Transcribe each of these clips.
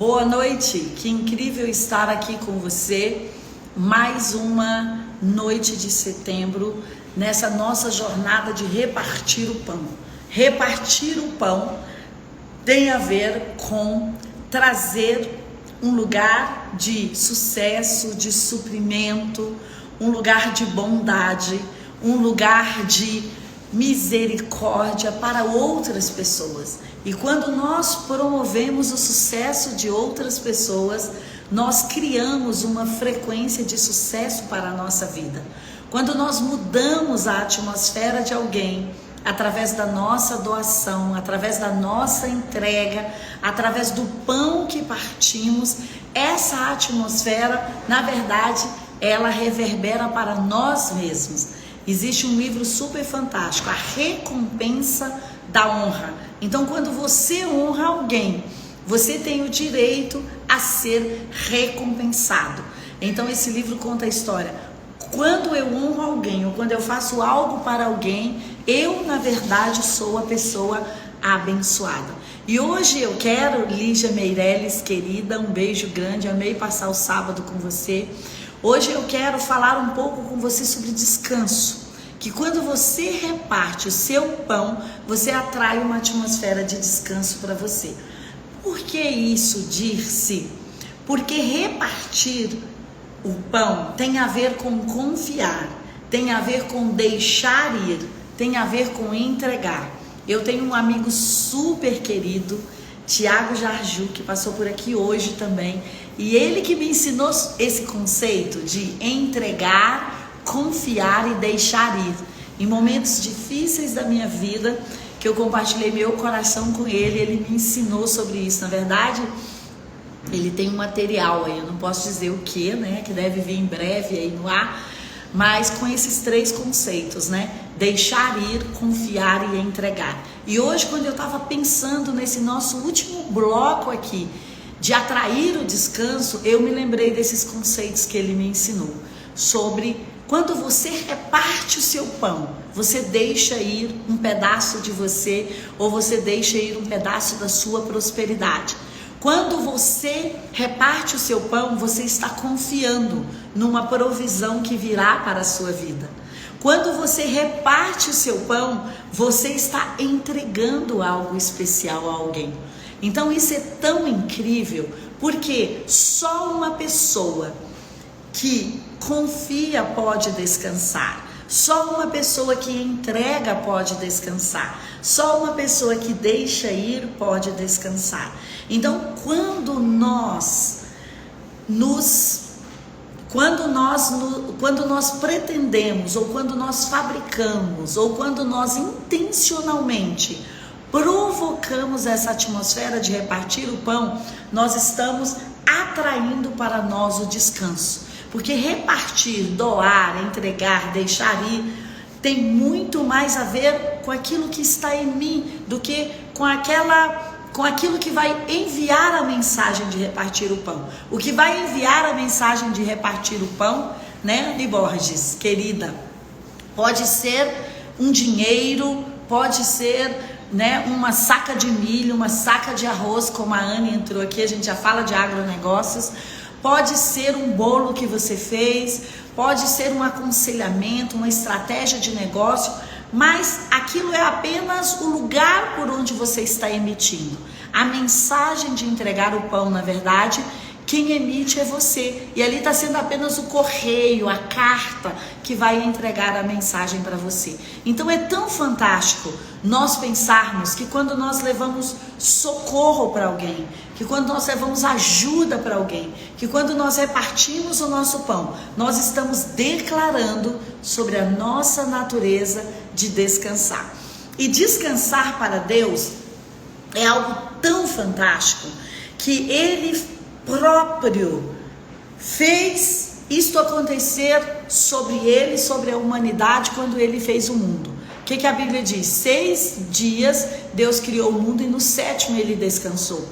Boa noite, que incrível estar aqui com você. Mais uma noite de setembro, nessa nossa jornada de repartir o pão. Repartir o pão tem a ver com trazer um lugar de sucesso, de suprimento, um lugar de bondade, um lugar de misericórdia para outras pessoas. E quando nós promovemos o sucesso de outras pessoas, nós criamos uma frequência de sucesso para a nossa vida. Quando nós mudamos a atmosfera de alguém, através da nossa doação, através da nossa entrega, através do pão que partimos, essa atmosfera, na verdade, ela reverbera para nós mesmos. Existe um livro super fantástico, A Recompensa da Honra. Então, quando você honra alguém, você tem o direito a ser recompensado. Então, esse livro conta a história. Quando eu honro alguém, ou quando eu faço algo para alguém, eu, na verdade, sou a pessoa abençoada. E hoje eu quero, Lígia Meirelles, querida, um beijo grande, amei passar o sábado com você. Hoje eu quero falar um pouco com você sobre descanso. Que quando você reparte o seu pão, você atrai uma atmosfera de descanso para você. Por que isso, Dirce? Porque repartir o pão tem a ver com confiar, tem a ver com deixar ir, tem a ver com entregar. Eu tenho um amigo super querido, Tiago Jarju, que passou por aqui hoje também, e ele que me ensinou esse conceito de entregar, confiar e deixar ir. Em momentos difíceis da minha vida, que eu compartilhei meu coração com ele, ele me ensinou sobre isso. Na verdade, ele tem um material aí, eu não posso dizer o que, né, que deve vir em breve aí no ar, mas com esses três conceitos, né, deixar ir, confiar e entregar. E hoje, quando eu estava pensando nesse nosso último bloco aqui, de atrair o descanso, eu me lembrei desses conceitos que ele me ensinou, sobre quando você reparte o seu pão, você deixa ir um pedaço de você, ou você deixa ir um pedaço da sua prosperidade. Quando você reparte o seu pão, você está confiando numa provisão que virá para a sua vida. Quando você reparte o seu pão, você está entregando algo especial a alguém. Então isso é tão incrível, porque só uma pessoa que confia pode descansar. Só uma pessoa que entrega pode descansar. Só uma pessoa que deixa ir pode descansar. Então, quando nós pretendemos, ou quando nós fabricamos, ou quando nós intencionalmente provocamos essa atmosfera de repartir o pão, nós estamos atraindo para nós o descanso. Porque repartir, doar, entregar, deixar ir, tem muito mais a ver com aquilo que está em mim do que com aquilo que vai enviar a mensagem de repartir o pão. O que vai enviar a mensagem de repartir o pão, né, Anne Borges, querida, pode ser um dinheiro, pode ser, né, uma saca de milho, uma saca de arroz, como a Anne entrou aqui, a gente já fala de agronegócios. Pode ser um bolo que você fez, pode ser um aconselhamento, uma estratégia de negócio, mas aquilo é apenas o lugar por onde você está emitindo. A mensagem de entregar o pão, na verdade, quem emite é você. E ali está sendo apenas o correio, a carta que vai entregar a mensagem para você. Então é tão fantástico nós pensarmos que quando nós levamos socorro para alguém, que quando nós levamos ajuda para alguém, que quando nós repartimos o nosso pão, nós estamos declarando sobre a nossa natureza de descansar. E descansar para Deus é algo tão fantástico que Ele próprio fez isto acontecer sobre Ele, sobre a humanidade, quando Ele fez o mundo. O que a Bíblia diz? 6 dias Deus criou o mundo e no 7º Ele descansou.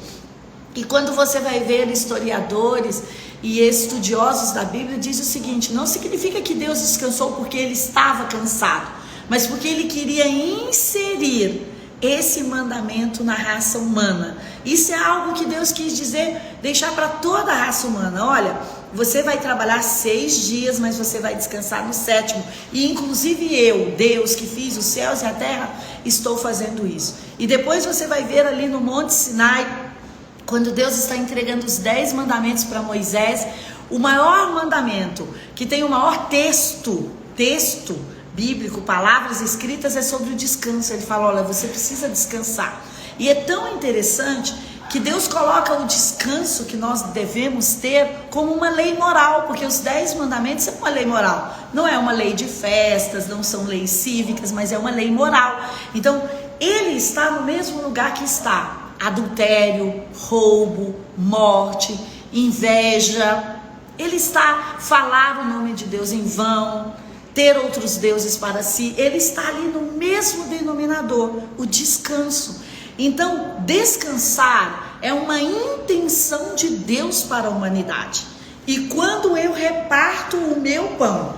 E quando você vai ver historiadores e estudiosos da Bíblia, diz o seguinte: não significa que Deus descansou porque Ele estava cansado, mas porque Ele queria inserir esse mandamento na raça humana. Isso é algo que Deus quis dizer, deixar para toda a raça humana. Olha, você vai trabalhar 6 dias, mas você vai descansar no 7º. E inclusive eu, Deus que fiz os céus e a terra, estou fazendo isso. E depois você vai ver ali no Monte Sinai, quando Deus está entregando os 10 mandamentos para Moisés, o maior mandamento, que tem o maior texto bíblico, palavras escritas, é sobre o descanso. Ele fala, olha, você precisa descansar. E é tão interessante que Deus coloca o descanso que nós devemos ter como uma lei moral, porque os 10 mandamentos são uma lei moral. Não é uma lei de festas, não são leis cívicas, mas é uma lei moral. Então, ele está no mesmo lugar que está adultério, roubo, morte, inveja. Ele está falar o nome de Deus em vão, ter outros deuses para si. Ele está ali no mesmo denominador, o descanso. Então, descansar é uma intenção de Deus para a humanidade. E quando eu reparto o meu pão,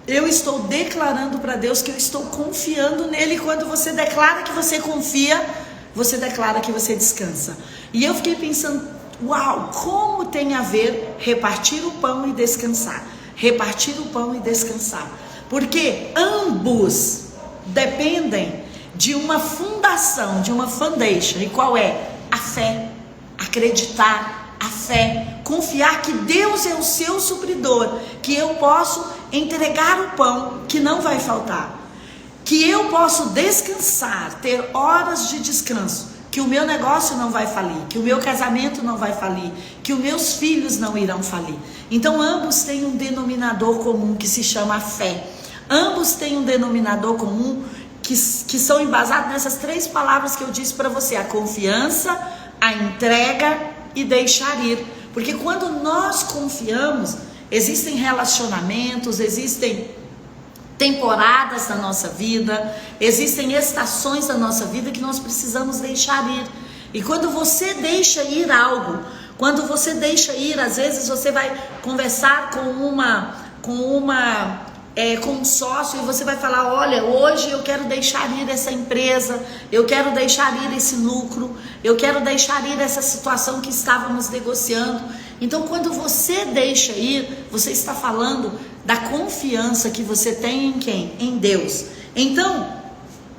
eu estou declarando para Deus que eu estou confiando nele. E quando você declara que você confia, você declara que você descansa. E eu fiquei pensando, uau, como tem a ver repartir o pão e descansar? Repartir o pão e descansar. Porque ambos dependem de uma fundação, de uma foundation. E qual é? A fé. Acreditar, a fé. Confiar que Deus é o seu supridor, que eu posso entregar o pão que não vai faltar, que eu posso descansar, ter horas de descanso, que o meu negócio não vai falir, que o meu casamento não vai falir, que os meus filhos não irão falir. Então ambos têm um denominador comum que se chama fé. Ambos têm um denominador comum que são embasados nessas 3 palavras que eu disse para você: a confiança, a entrega e deixar ir. Porque quando nós confiamos, existem relacionamentos, existem temporadas da nossa vida, existem estações da nossa vida que nós precisamos deixar ir. E quando você deixa ir algo, quando você deixa ir, às vezes você vai conversar com um sócio e você vai falar, olha, hoje eu quero deixar ir essa empresa, eu quero deixar ir esse lucro, eu quero deixar ir essa situação que estávamos negociando. Então, quando você deixa ir, você está falando da confiança que você tem em quem? Em Deus. Então,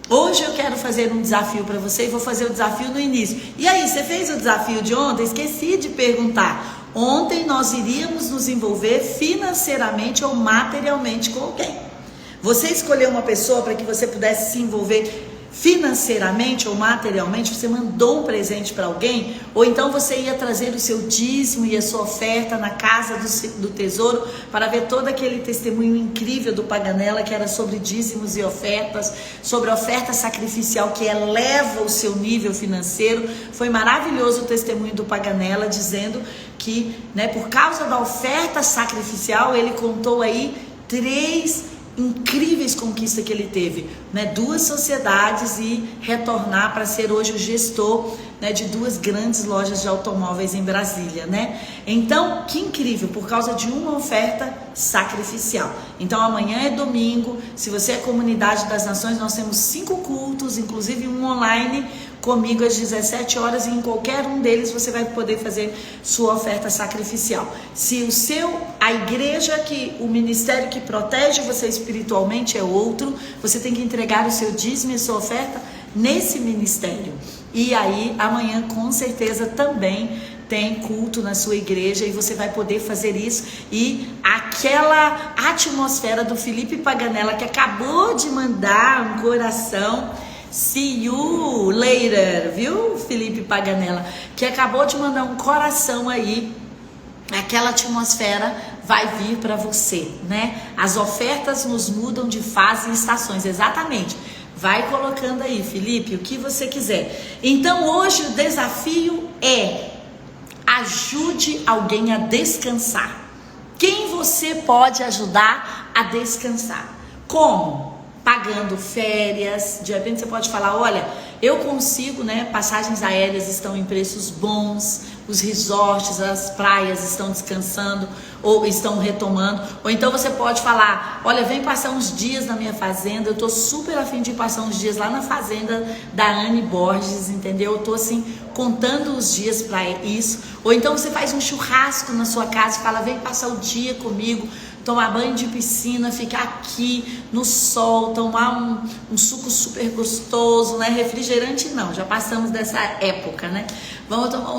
hoje eu quero fazer um desafio para você e vou fazer o desafio no início. E aí, você fez o desafio de ontem? Esqueci de perguntar. Ontem nós iríamos nos envolver financeiramente ou materialmente com alguém. Você escolheu uma pessoa para que você pudesse se envolver financeiramente ou materialmente? Você mandou um presente para alguém? Ou então você ia trazer o seu dízimo e a sua oferta na casa do tesouro para ver todo aquele testemunho incrível do Paganella, que era sobre dízimos e ofertas, sobre oferta sacrificial que eleva o seu nível financeiro. Foi maravilhoso o testemunho do Paganella, dizendo que, por causa da oferta sacrificial, ele contou aí 3 incríveis conquistas que ele teve, 2 sociedades e retornar para ser hoje o gestor, de 2 grandes lojas de automóveis em Brasília, Então, que incrível, por causa de uma oferta sacrificial. Então, amanhã é domingo, se você é Comunidade das Nações, nós temos 5 cultos, inclusive um online, comigo às 17 horas, e em qualquer um deles você vai poder fazer sua oferta sacrificial. Se a igreja, o ministério que protege você espiritualmente é outro, você tem que entregar o seu dízimo e a sua oferta nesse ministério. E aí, amanhã com certeza também tem culto na sua igreja e você vai poder fazer isso. E aquela atmosfera do Felipe Paganella, que acabou de mandar um coração, see you later, viu, Felipe Paganella, que acabou de mandar um coração aí, aquela atmosfera vai vir para você, As ofertas nos mudam de fase e estações, exatamente. Vai colocando aí, Felipe, o que você quiser. Então, hoje o desafio é: ajude alguém a descansar. Quem você pode ajudar a descansar? Como? Pagando férias. De repente você pode falar, olha, eu consigo, passagens aéreas estão em preços bons, os resorts, as praias estão descansando ou estão retomando. Ou então você pode falar, olha, vem passar uns dias na minha fazenda, eu tô super a fim de passar uns dias lá na fazenda da Anne Borges, entendeu? Eu tô assim, contando os dias para isso. Ou então você faz um churrasco na sua casa e fala, vem passar o dia comigo, tomar banho de piscina, ficar aqui no sol, tomar um suco super gostoso, né? Refrigerante não, já passamos dessa época, né? Vamos tomar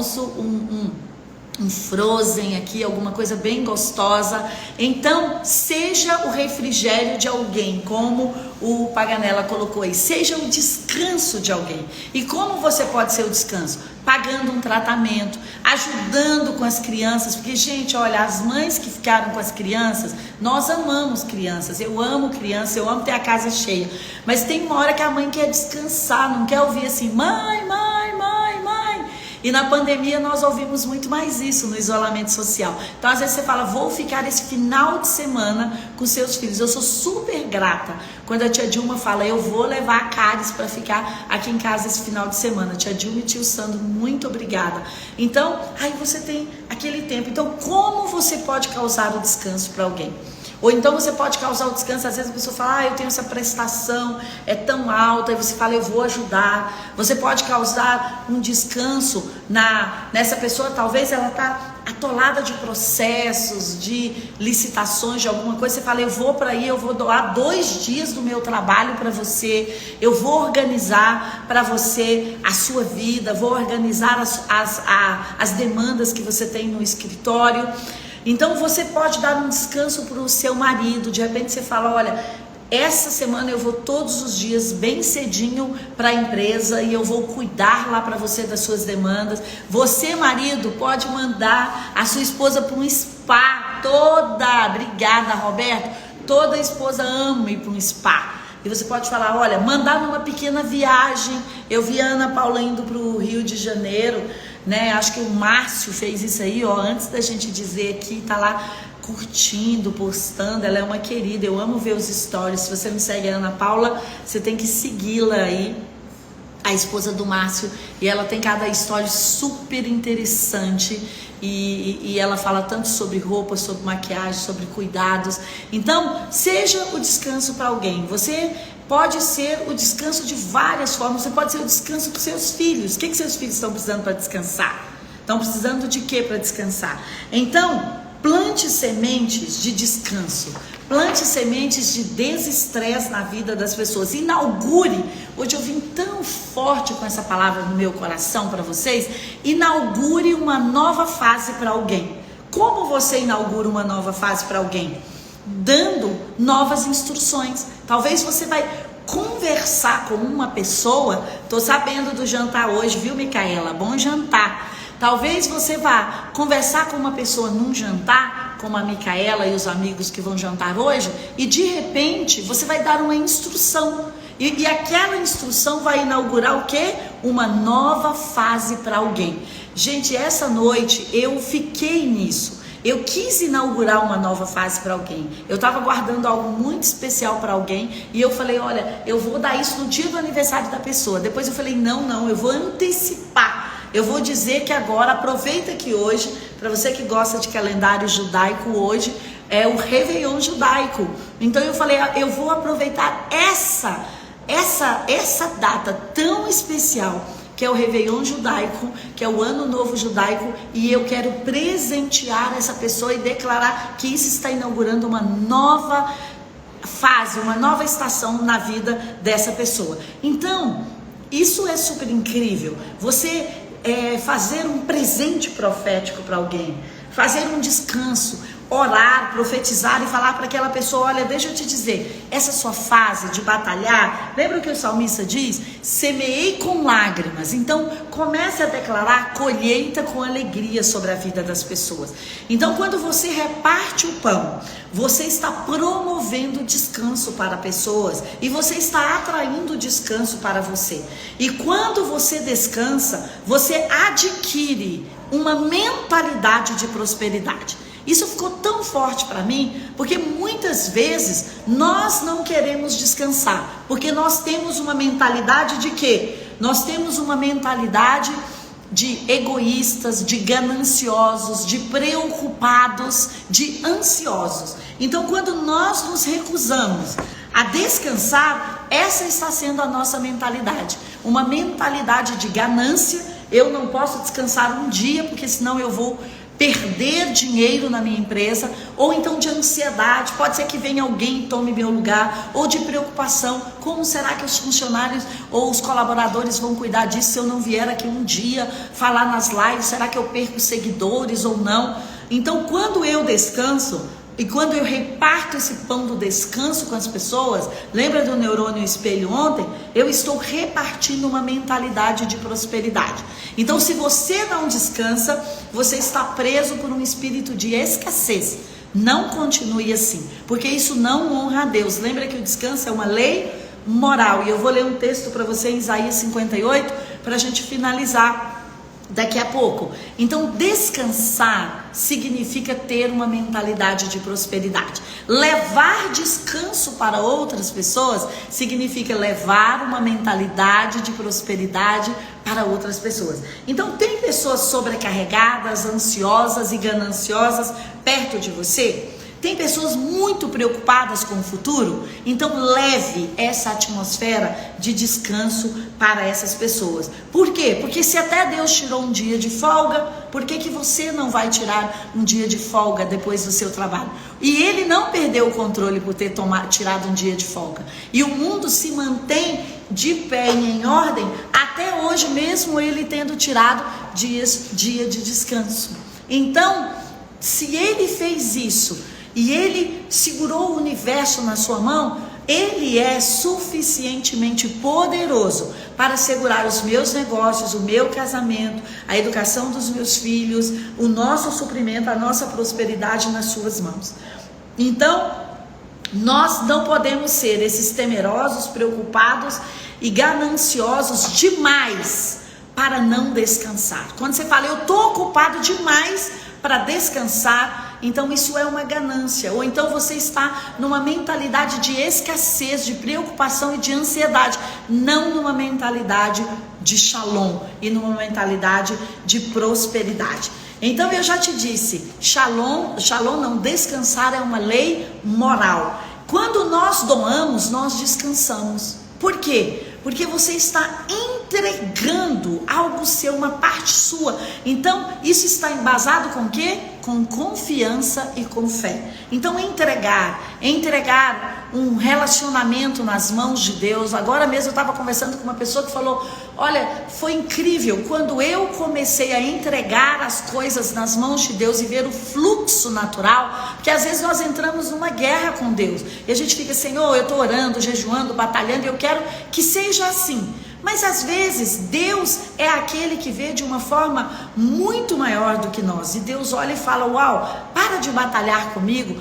um frozen aqui, alguma coisa bem gostosa. Então, seja o refrigério de alguém, como o Paganella colocou aí, seja o descanso de alguém. E como você pode ser o descanso? Pagando um tratamento, ajudando com as crianças, porque, gente, olha, as mães que ficaram com as crianças, nós amamos crianças, eu amo criança, eu amo ter a casa cheia, mas tem uma hora que a mãe quer descansar, não quer ouvir assim, mãe, mãe, mãe, mãe. E na pandemia nós ouvimos muito mais isso no isolamento social. Então às vezes você fala, vou ficar esse final de semana com seus filhos. Eu sou super grata quando a tia Dilma fala, eu vou levar a Caris para ficar aqui em casa esse final de semana. Tia Dilma e tio Sandro, muito obrigada. Então, aí você tem aquele tempo. Então como você pode causar o descanso para alguém? Ou então você pode causar o descanso, às vezes a pessoa fala, eu tenho essa prestação, é tão alta, e você fala, eu vou ajudar. Você pode causar um descanso nessa pessoa, talvez ela está atolada de processos, de licitações, de alguma coisa, você fala, eu vou para aí, eu vou doar 2 dias do meu trabalho para você, eu vou organizar para você a sua vida, vou organizar as demandas que você tem no escritório. Então você pode dar um descanso para o seu marido, de repente você fala, olha, essa semana eu vou todos os dias bem cedinho para a empresa e eu vou cuidar lá para você das suas demandas. Você, marido, pode mandar a sua esposa para um spa obrigada, Roberto, toda esposa ama ir para um spa. E você pode falar, olha, mandar numa pequena viagem. Eu vi a Ana Paula indo para o Rio de Janeiro, né? Acho que o Márcio fez isso aí, ó, antes da gente dizer aqui, tá lá curtindo, postando. Ela é uma querida, eu amo ver os stories. Se você não segue a Ana Paula, você tem que segui-la aí, a esposa do Márcio, e ela tem cada história super interessante, e ela fala tanto sobre roupa, sobre maquiagem, sobre cuidados. Então, seja o descanso para alguém. Você pode ser o descanso de várias formas. Você pode ser o descanso para os seus filhos. O que seus filhos estão precisando para descansar? Estão precisando de quê para descansar? Então, plante sementes de descanso, plante sementes de desestresse na vida das pessoas, inaugure, hoje eu vim tão forte com essa palavra no meu coração para vocês, inaugure uma nova fase para alguém. Como você inaugura uma nova fase para alguém? Dando novas instruções. Talvez você vai conversar com uma pessoa, tô sabendo do jantar hoje, viu, Micaela? Bom jantar. Talvez você vá conversar com uma pessoa num jantar, como a Micaela e os amigos que vão jantar hoje, e de repente você vai dar uma instrução. E aquela instrução vai inaugurar o quê? Uma nova fase para alguém. Gente, essa noite eu fiquei nisso. Eu quis inaugurar uma nova fase para alguém. Eu estava guardando algo muito especial para alguém e eu falei, olha, eu vou dar isso no dia do aniversário da pessoa. Depois eu falei, não, eu vou antecipar. Eu vou dizer que agora, aproveita que hoje, para você que gosta de calendário judaico, hoje é o Réveillon judaico. Então eu falei, eu vou aproveitar essa data tão especial, que é o Réveillon judaico, que é o Ano Novo judaico, e eu quero presentear essa pessoa e declarar que isso está inaugurando uma nova fase, uma nova estação na vida dessa pessoa. Então, isso é super incrível. Você fazer um presente profético para alguém, fazer um descanso, orar, profetizar e falar para aquela pessoa, olha, deixa eu te dizer, essa sua fase de batalhar, lembra o que o salmista diz? Semeei com lágrimas. Então comece a declarar colheita com alegria sobre a vida das pessoas. Então quando você reparte o pão, você está promovendo descanso para pessoas e você está atraindo descanso para você. E quando você descansa, você adquire uma mentalidade de prosperidade. Isso ficou tão forte para mim, porque muitas vezes nós não queremos descansar, porque nós temos uma mentalidade de quê? Nós temos uma mentalidade de egoístas, de gananciosos, de preocupados, de ansiosos. Então, quando nós nos recusamos a descansar, essa está sendo a nossa mentalidade. Uma mentalidade de ganância. Eu não posso descansar um dia, porque senão eu vou perder dinheiro na minha empresa, ou então de ansiedade, pode ser que venha alguém e tome meu lugar, ou de preocupação, como será que os funcionários ou os colaboradores vão cuidar disso se eu não vier aqui um dia falar nas lives, será que eu perco seguidores ou não? Então, quando eu descanso, e quando eu reparto esse pão do descanso com as pessoas, lembra do neurônio espelho ontem? Eu estou repartindo uma mentalidade de prosperidade. Então, se você não descansa, você está preso por um espírito de escassez. Não continue assim, porque isso não honra a Deus. Lembra que o descanso é uma lei moral. E eu vou ler um texto para você em Isaías 58, para a gente finalizar daqui a pouco. Então, descansar significa ter uma mentalidade de prosperidade. Levar descanso para outras pessoas significa levar uma mentalidade de prosperidade para outras pessoas. Então, tem pessoas sobrecarregadas, ansiosas e gananciosas perto de você? Tem pessoas muito preocupadas com o futuro? Então leve essa atmosfera de descanso para essas pessoas. Por quê? Porque se até Deus tirou um dia de folga, por que você não vai tirar um dia de folga depois do seu trabalho? E Ele não perdeu o controle por ter tirado um dia de folga. E o mundo se mantém de pé e em ordem até hoje, mesmo Ele tendo tirado dia de descanso. Então, se Ele fez isso, e Ele segurou o universo na sua mão, Ele é suficientemente poderoso para segurar os meus negócios, o meu casamento, a educação dos meus filhos, o nosso suprimento, a nossa prosperidade nas suas mãos. Então, nós não podemos ser esses temerosos, preocupados e gananciosos demais para não descansar. Quando você fala, eu estou ocupado demais para descansar, então isso é uma ganância, ou então você está numa mentalidade de escassez, de preocupação e de ansiedade, não numa mentalidade de shalom e numa mentalidade de prosperidade. Então eu já te disse, shalom não, descansar é uma lei moral. Quando nós doamos, nós descansamos. Por quê? Porque você está entregando algo seu, uma parte sua. Então, isso está embasado com o quê? Com confiança e com fé. Então, entregar um relacionamento nas mãos de Deus. Agora mesmo eu estava conversando com uma pessoa que falou, olha, foi incrível, quando eu comecei a entregar as coisas nas mãos de Deus e ver o fluxo natural, porque às vezes nós entramos numa guerra com Deus, e a gente fica, Senhor, eu estou orando, jejuando, batalhando, e eu quero que seja assim. Mas às vezes Deus é aquele que vê de uma forma muito maior do que nós. E Deus olha e fala, uau, para de batalhar comigo.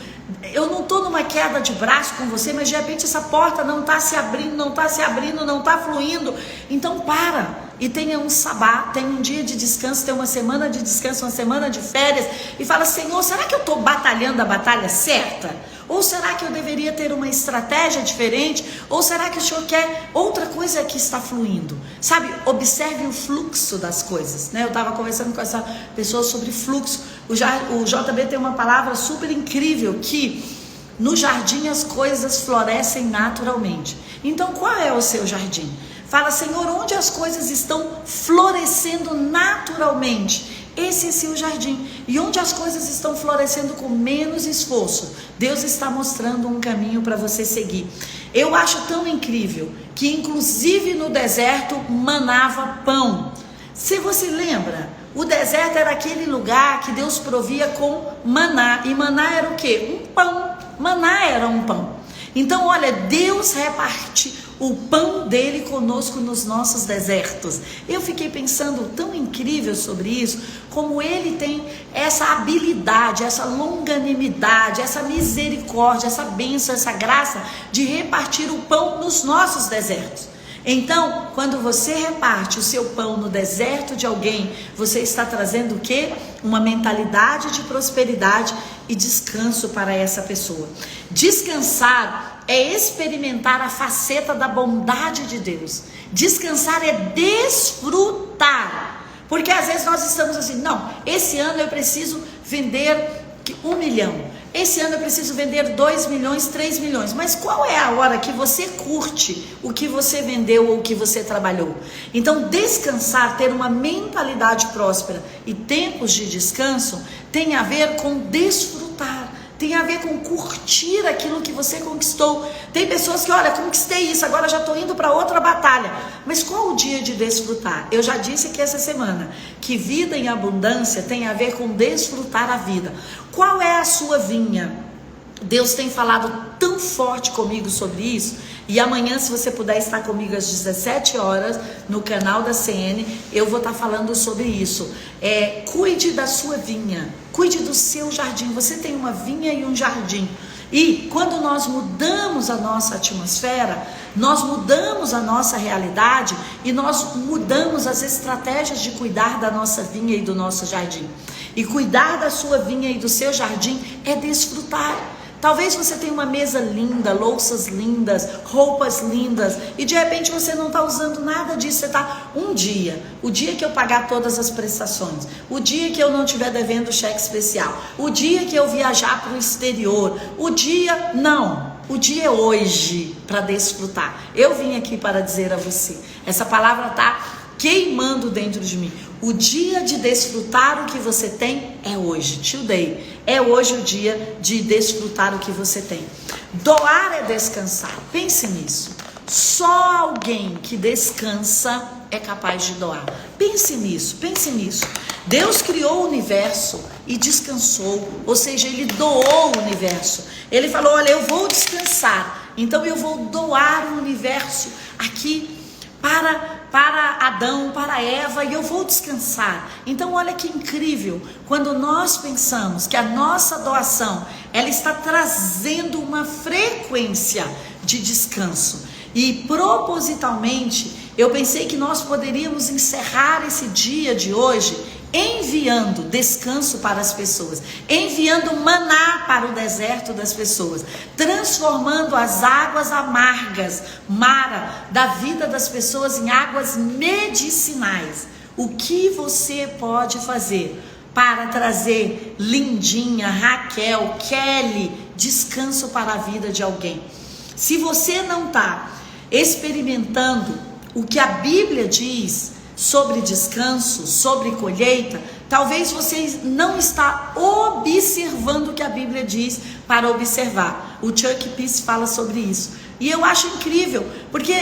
Eu não estou numa queda de braço com você, mas de repente essa porta não está se abrindo, não está fluindo. Então para e tenha um sabá, tenha um dia de descanso, tenha uma semana de descanso, uma semana de férias. E fala, Senhor, será que eu estou batalhando a batalha certa? Ou será que eu deveria ter uma estratégia diferente? Ou será que o Senhor quer outra coisa que está fluindo? Sabe, observe o fluxo das coisas, né? Eu estava conversando com essa pessoa sobre fluxo. O JB tem uma palavra super incrível, que no jardim as coisas florescem naturalmente. Então qual é o seu jardim? Fala, Senhor, onde as coisas estão florescendo naturalmente? Esse é seu jardim. E onde as coisas estão florescendo com menos esforço, Deus está mostrando um caminho para você seguir. Eu acho tão incrível que inclusive no deserto manava pão. Se você lembra, o deserto era aquele lugar que Deus provia com maná. E maná era o quê? Um pão. Maná era um pão. Então olha, Deus reparte o pão dele conosco nos nossos desertos. Eu fiquei pensando tão incrível sobre isso, como ele tem essa habilidade, essa longanimidade, essa misericórdia, essa bênção, essa graça de repartir o pão nos nossos desertos. Então, quando você reparte o seu pão no deserto de alguém, você está trazendo o quê? Uma mentalidade de prosperidade e descanso para essa pessoa. Descansar é experimentar a faceta da bondade de Deus. Descansar é desfrutar. Porque às vezes nós estamos assim, não, esse ano eu preciso vender 1 milhão, esse ano eu preciso vender 2 milhões, 3 milhões, mas qual é a hora que você curte o que você vendeu ou o que você trabalhou? Então descansar, ter uma mentalidade próspera e tempos de descanso tem a ver com desfrutar, tem a ver com curtir aquilo que você conquistou. Tem pessoas que, olha, conquistei isso, agora já estou indo para outra batalha. Mas qual o dia de desfrutar? Eu já disse aqui essa semana que vida em abundância tem a ver com desfrutar a vida. Qual é a sua vinha? Deus tem falado tão forte comigo sobre isso. E amanhã, se você puder estar comigo às 17 horas no canal da CN, eu vou estar falando sobre isso. Cuide da sua vinha, cuide do seu jardim. Você tem uma vinha e um jardim. E quando nós mudamos a nossa atmosfera, nós mudamos a nossa realidade e nós mudamos as estratégias de cuidar da nossa vinha e do nosso jardim. E cuidar da sua vinha e do seu jardim é desfrutar. Talvez você tenha uma mesa linda, louças lindas, roupas lindas, e de repente você não está usando nada disso. Você está o dia que eu pagar todas as prestações, o dia que eu não estiver devendo cheque especial, o dia que eu viajar para o exterior, o dia é hoje para desfrutar. Eu vim aqui para dizer a você, essa palavra está queimando dentro de mim. O dia de desfrutar o que você tem é hoje, today. É hoje o dia de desfrutar o que você tem. Doar é descansar. Pense nisso. Só alguém que descansa é capaz de doar. Pense nisso, pense nisso. Deus criou o universo e descansou, ou seja, Ele doou o universo. Ele falou, olha, eu vou descansar, então eu vou doar o universo aqui para Adão, para Eva, e eu vou descansar. Então olha que incrível, quando nós pensamos que a nossa doação, ela está trazendo uma frequência de descanso. E propositalmente, eu pensei que nós poderíamos encerrar esse dia de hoje enviando descanso para as pessoas, enviando maná para o deserto das pessoas, transformando as águas amargas, mara, da vida das pessoas em águas medicinais. O que você pode fazer para trazer Lindinha, Raquel, Kelly, descanso para a vida de alguém? Se você não está experimentando o que a Bíblia diz sobre descanso, sobre colheita, talvez você não está observando o que a Bíblia diz para observar. O Chuck Peace fala sobre isso. E eu acho incrível, porque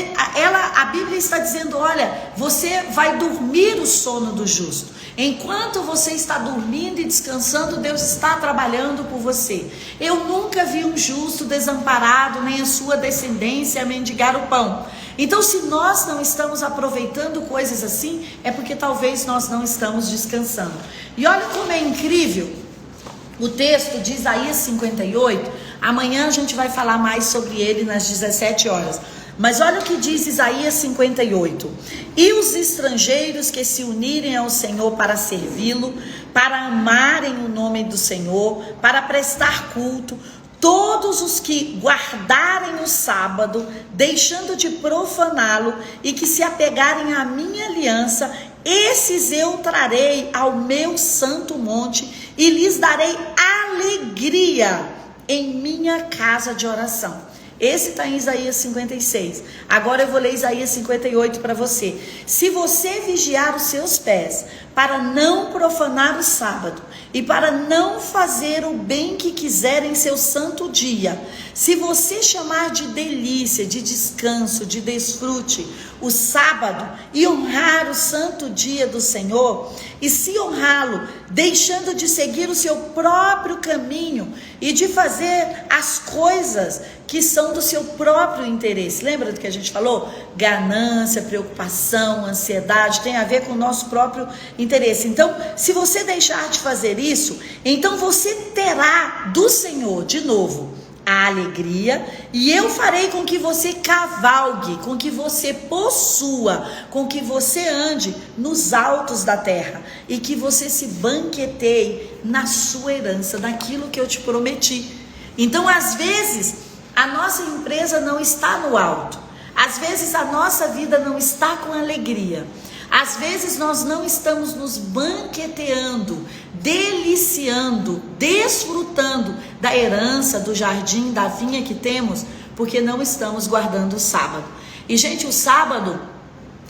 a Bíblia está dizendo, olha, você vai dormir o sono do justo. Enquanto você está dormindo e descansando, Deus está trabalhando por você. Eu nunca vi um justo desamparado, nem a sua descendência mendigar o pão. Então, se nós não estamos aproveitando coisas assim, é porque talvez nós não estamos descansando. E olha como é incrível o texto de Isaías 58. Amanhã a gente vai falar mais sobre ele nas 17 horas. Mas olha o que diz Isaías 58. E os estrangeiros que se unirem ao Senhor para servi-lo, para amarem o nome do Senhor, para prestar culto, todos os que guardarem o sábado, deixando de profaná-lo, e que se apegarem à minha aliança, esses eu trarei ao meu santo monte e lhes darei alegria em minha casa de oração. Esse está em Isaías 56. Agora eu vou ler Isaías 58 para você. Se você vigiar os seus pés para não profanar o sábado e para não fazer o bem que quiser em seu santo dia, se você chamar de delícia, de descanso, de desfrute o sábado e honrar o santo dia do Senhor, e se honrá-lo, deixando de seguir o seu próprio caminho e de fazer as coisas que são do seu próprio interesse. Lembra do que a gente falou? Ganância, preocupação, ansiedade, tem a ver com o nosso próprio interesse. Então, se você deixar de fazer isso, então você terá do Senhor, de novo, a alegria, e eu farei com que você cavalgue, com que você possua, com que você ande nos altos da terra, e que você se banqueteie na sua herança, naquilo que eu te prometi. Então, às vezes, a nossa empresa não está no alto, às vezes a nossa vida não está com alegria, Às vezes nós não estamos nos banqueteando, deliciando, desfrutando da herança, do jardim, da vinha que temos, porque não estamos guardando o sábado. E gente, o sábado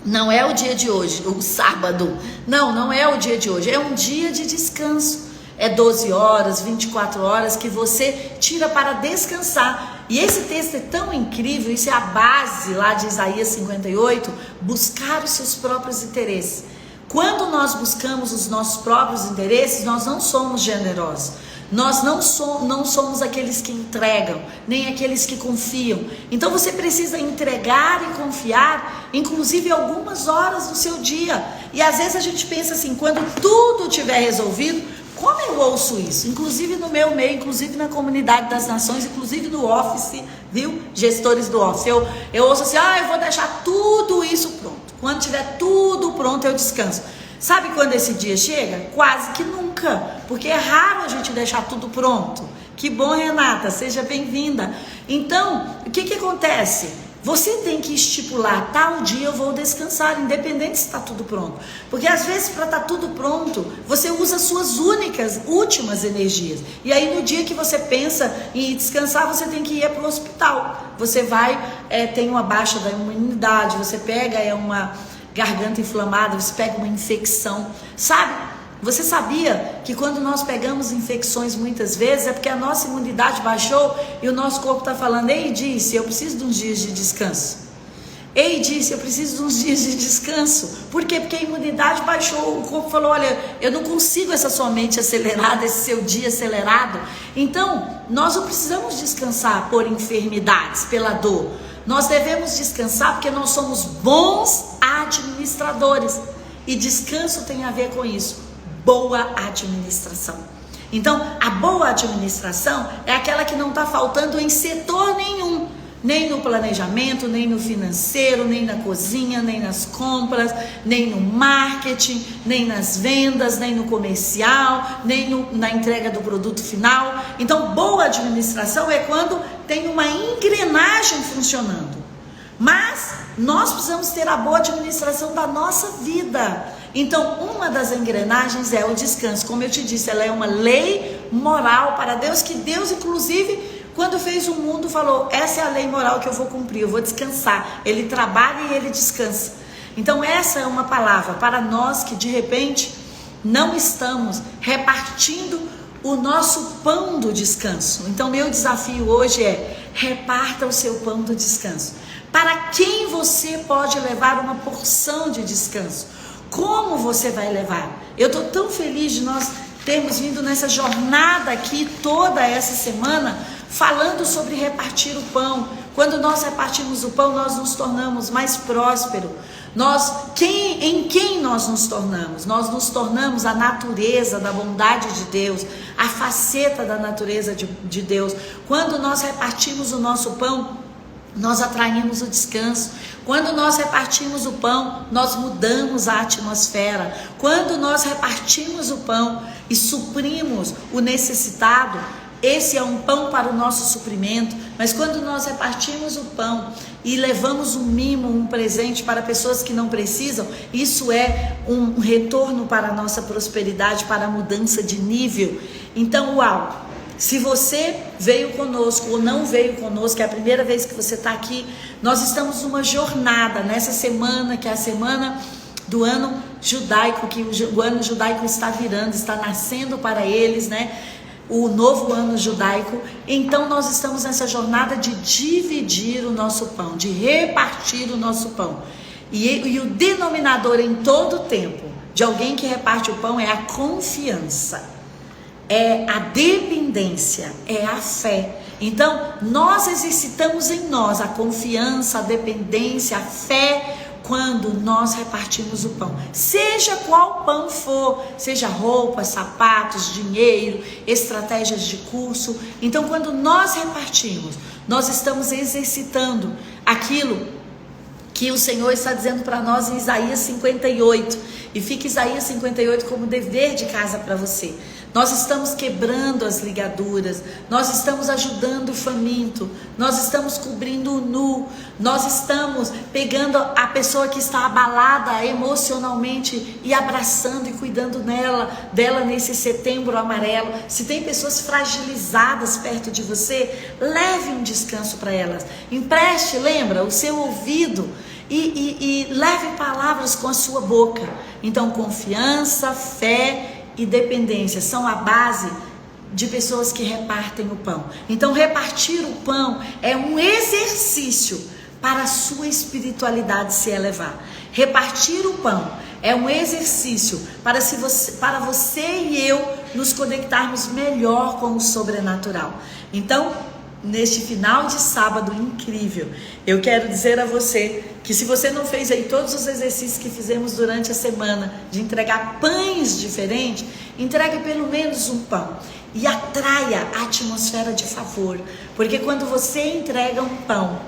não é o dia de hoje, o sábado, não é o dia de hoje, é um dia de descanso. É 12 horas, 24 horas que você tira para descansar. E esse texto é tão incrível, isso é a base lá de Isaías 58, buscar os seus próprios interesses. Quando nós buscamos os nossos próprios interesses, nós não somos generosos. Nós não somos aqueles que entregam, nem aqueles que confiam. Então você precisa entregar e confiar, inclusive algumas horas do seu dia. E às vezes a gente pensa assim, quando tudo tiver resolvido, como eu ouço isso? Inclusive no meu meio, inclusive na comunidade das nações, inclusive no office, viu? Gestores do office. Eu ouço assim, eu vou deixar tudo isso pronto. Quando tiver tudo pronto, eu descanso. Sabe quando esse dia chega? Quase que nunca, porque é raro a gente deixar tudo pronto. Que bom, Renata, seja bem-vinda. Então, o que acontece? Você tem que estipular, tal dia eu vou descansar, independente se está tudo pronto. Porque às vezes para estar tudo pronto, você usa suas últimas energias. E aí no dia que você pensa em descansar, você tem que ir para o hospital. Você vai, tem uma baixa da imunidade, você pega uma garganta inflamada, você pega uma infecção, sabe? Você sabia que quando nós pegamos infecções muitas vezes é porque a nossa imunidade baixou e o nosso corpo está falando, ei, disse, eu preciso de uns dias de descanso. Ei, disse, eu preciso de uns dias de descanso. Por quê? Porque a imunidade baixou, o corpo falou, olha, eu não consigo essa sua mente acelerada, esse seu dia acelerado. Então, nós não precisamos descansar por enfermidades, pela dor. Nós devemos descansar porque nós somos bons administradores. E descanso tem a ver com isso. Boa administração. Então, a boa administração é aquela que não está faltando em setor nenhum, nem no planejamento, nem no financeiro, nem na cozinha, nem nas compras, nem no marketing, nem nas vendas, nem no comercial, nem na entrega do produto final. Então, boa administração é quando tem uma engrenagem funcionando. Mas nós precisamos ter a boa administração da nossa vida. Então, uma das engrenagens é o descanso. Como eu te disse, ela é uma lei moral para Deus, que Deus, inclusive, quando fez o mundo, falou, essa é a lei moral que eu vou cumprir, eu vou descansar. Ele trabalha e ele descansa. Então, essa é uma palavra para nós que, de repente, não estamos repartindo o nosso pão do descanso. Então, meu desafio hoje é, reparta o seu pão do descanso. Para quem você pode levar uma porção de descanso? Como você vai levar? Eu estou tão feliz de nós termos vindo nessa jornada aqui toda essa semana falando sobre repartir o pão. Quando nós repartimos o pão, nós nos tornamos mais prósperos. Em quem nós nos tornamos? Nós nos tornamos a natureza da bondade de Deus, a faceta da natureza de Deus. Quando nós repartimos o nosso pão, nós atraímos o descanso. Quando nós repartimos o pão, nós mudamos a atmosfera. Quando nós repartimos o pão e suprimos o necessitado, esse é um pão para o nosso suprimento. Mas quando nós repartimos o pão e levamos um mimo, um presente para pessoas que não precisam, isso é um retorno para a nossa prosperidade, para a mudança de nível. Então, uau! Se você veio conosco ou não veio conosco, é a primeira vez que você está aqui, nós estamos numa jornada nessa semana, que é a semana do ano judaico, que o ano judaico está virando, está nascendo para eles, né? O novo ano judaico. Então nós estamos nessa jornada de dividir o nosso pão, de repartir o nosso pão. E o denominador em todo o tempo de alguém que reparte o pão é a confiança. É a dependência, é a fé. Então, nós exercitamos em nós a confiança, a dependência, a fé, quando nós repartimos o pão. Seja qual pão for, seja roupas, sapatos, dinheiro, estratégias de curso. Então, quando nós repartimos, nós estamos exercitando aquilo que o Senhor está dizendo para nós em Isaías 58. E fica Isaías 58 como dever de casa para você. nós estamos quebrando as ligaduras, nós estamos ajudando o faminto, nós estamos cobrindo o nu, nós estamos pegando a pessoa que está abalada emocionalmente e abraçando e cuidando dela nesse setembro amarelo. Se tem pessoas fragilizadas perto de você, leve um descanso para elas, empreste, lembra, o seu ouvido e leve palavras com a sua boca. Então, confiança, fé e dependência são a base de pessoas que repartem o pão. Então, repartir o pão é um exercício para a sua espiritualidade se elevar. Repartir o pão é um exercício para você e eu nos conectarmos melhor com o sobrenatural. Então, neste final de sábado incrível, eu quero dizer a você que se você não fez aí todos os exercícios que fizemos durante a semana, de entregar pães diferentes, entregue pelo menos um pão e atraia a atmosfera de favor, porque quando você entrega um pão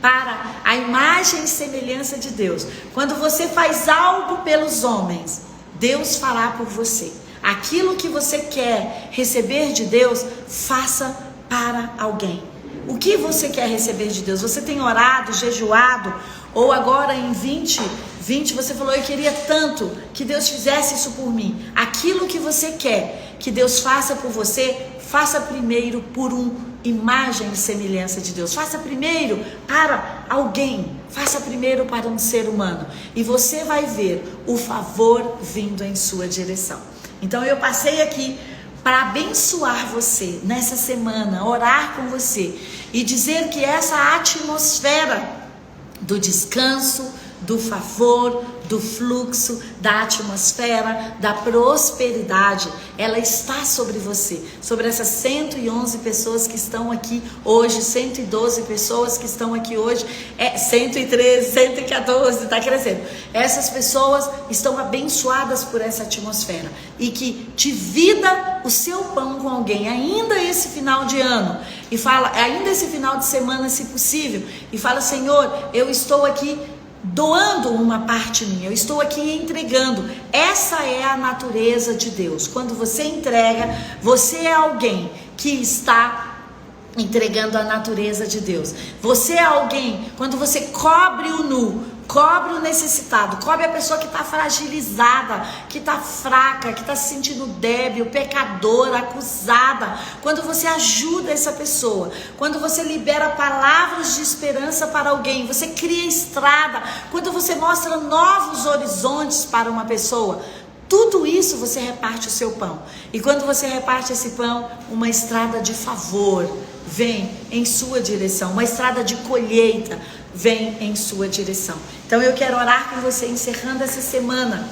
para a imagem e semelhança de Deus, quando você faz algo pelos homens, Deus fará por você. Aquilo que você quer receber de Deus, faça para alguém. O que você quer receber de Deus? Você tem orado, jejuado, ou agora em 2020 você falou, eu queria tanto que Deus fizesse isso por mim. Aquilo que você quer que Deus faça por você, faça primeiro por imagem e semelhança de Deus. Faça primeiro para alguém, faça primeiro para um ser humano, e você vai ver o favor vindo em sua direção. Então eu passei aqui para abençoar você nessa semana, orar com você e dizer que essa atmosfera do descanso, do favor, do fluxo, da atmosfera, da prosperidade, ela está sobre você, sobre essas 111 pessoas que estão aqui hoje, 112 pessoas que estão aqui hoje, 113, 114, está crescendo. Essas pessoas estão abençoadas por essa atmosfera e que divida o seu pão com alguém, ainda esse final de ano, e fala, ainda esse final de semana, se possível, e fala, Senhor, eu estou aqui doando uma parte minha, eu estou aqui entregando. Essa é a natureza de Deus. Quando você entrega, você é alguém que está entregando a natureza de Deus. Você é alguém, quando você cobre o nu, cobre o necessitado, cobre a pessoa que está fragilizada, que está fraca, que está se sentindo débil, pecadora, acusada. Quando você ajuda essa pessoa, quando você libera palavras de esperança para alguém, você cria estrada, quando você mostra novos horizontes para uma pessoa, tudo isso você reparte o seu pão. E quando você reparte esse pão, uma estrada de favor vem em sua direção, uma estrada de colheita vem em sua direção. Então eu quero orar com você encerrando essa semana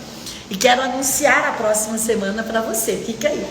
e quero anunciar a próxima semana para você. Fica aí.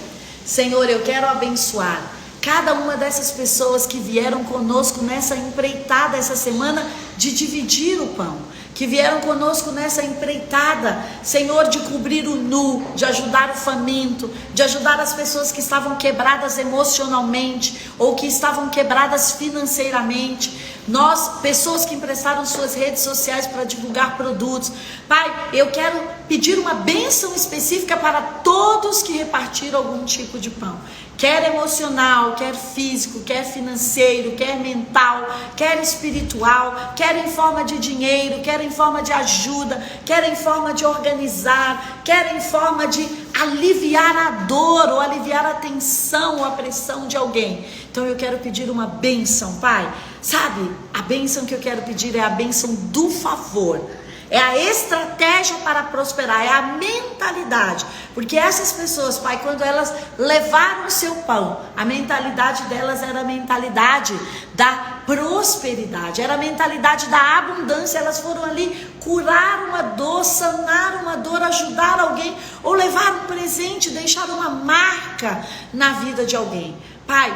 Senhor, eu quero abençoar cada uma dessas pessoas que vieram conosco nessa empreitada essa semana de dividir o pão, que vieram conosco nessa empreitada, Senhor, de cobrir o nu, de ajudar o faminto, de ajudar as pessoas que estavam quebradas emocionalmente ou que estavam quebradas financeiramente. Nós, pessoas que emprestaram suas redes sociais para divulgar produtos. Pai, eu quero pedir uma bênção específica para todos que repartiram algum tipo de pão. Quer emocional, quer físico, quer financeiro, quer mental, quer espiritual, quer em forma de dinheiro, quer em forma de ajuda, quer em forma de organizar, quer em forma de aliviar a dor ou aliviar a tensão ou a pressão de alguém. Então eu quero pedir uma bênção, Pai. Sabe, a bênção que eu quero pedir é a bênção do favor. É a estratégia para prosperar, é a mentalidade. Porque essas pessoas, Pai, quando elas levaram o seu pão, a mentalidade delas era a mentalidade da prosperidade, era a mentalidade da abundância. Elas foram ali curar uma dor, sanar uma dor, ajudar alguém, ou levar um presente, deixar uma marca na vida de alguém. Pai,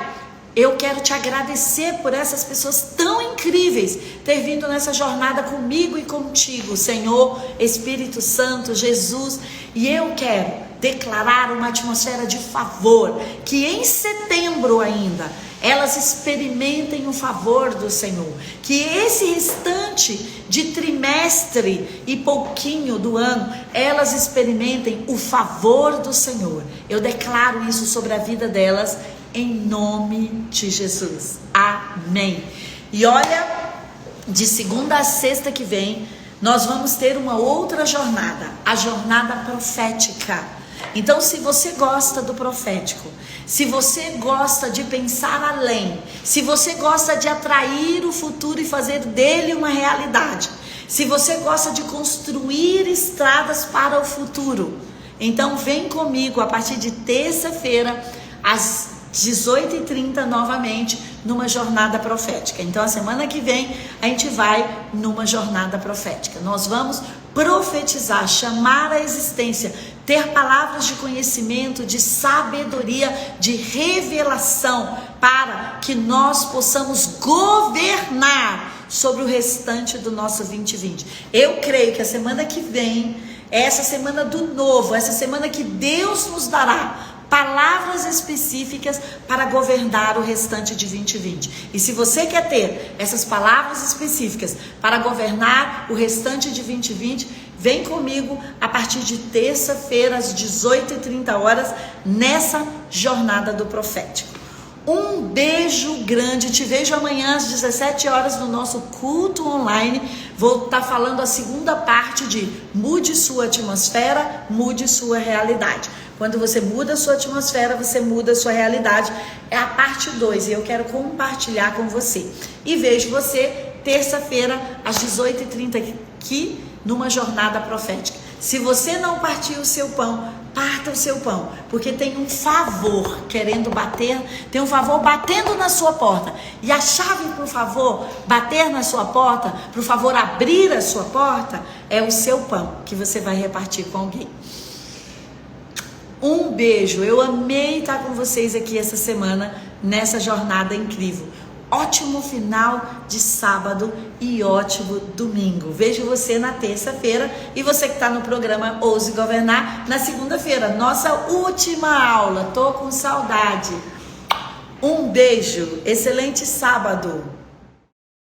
eu quero te agradecer por essas pessoas tão incríveis ter vindo nessa jornada comigo e contigo, Senhor, Espírito Santo, Jesus. E eu quero declarar uma atmosfera de favor, que em setembro ainda elas experimentem o favor do Senhor, que esse restante de trimestre e pouquinho do ano, elas experimentem o favor do Senhor. Eu declaro isso sobre a vida delas, em nome de Jesus. Amém. E olha, de segunda a sexta que vem, nós vamos ter uma outra jornada, a jornada profética. Então, se você gosta do profético, se você gosta de pensar além, se você gosta de atrair o futuro e fazer dele uma realidade, se você gosta de construir estradas para o futuro, então vem comigo a partir de terça-feira, às 18h30 novamente, numa jornada profética. Então a semana que vem a gente vai numa jornada profética. Nós vamos profetizar, chamar a existência, ter palavras de conhecimento, de sabedoria, de revelação, para que nós possamos governar sobre o restante do nosso 2020. Eu creio que a semana que vem, essa semana do novo, essa semana que Deus nos dará palavras específicas para governar o restante de 2020. E se você quer ter essas palavras específicas para governar o restante de 2020, vem comigo a partir de terça-feira, às 18h30, nessa jornada do profético. Um beijo grande, te vejo amanhã às 17h no nosso culto online. Vou estar falando a segunda parte de mude sua atmosfera, mude sua realidade. Quando você muda a sua atmosfera, você muda a sua realidade. É a parte 2 e eu quero compartilhar com você. E vejo você terça-feira às 18h30 aqui numa jornada profética. Se você não partir o seu pão, parta o seu pão, porque tem um favor querendo bater, tem um favor batendo na sua porta. E a chave para o favor bater na sua porta, para o favor abrir a sua porta, é o seu pão que você vai repartir com alguém. Um beijo, eu amei estar com vocês aqui essa semana, nessa jornada incrível. Ótimo final de sábado e ótimo domingo. Vejo você na terça-feira e você que está no programa Ouse Governar, na segunda-feira, nossa última aula. Tô com saudade. Um beijo, excelente sábado.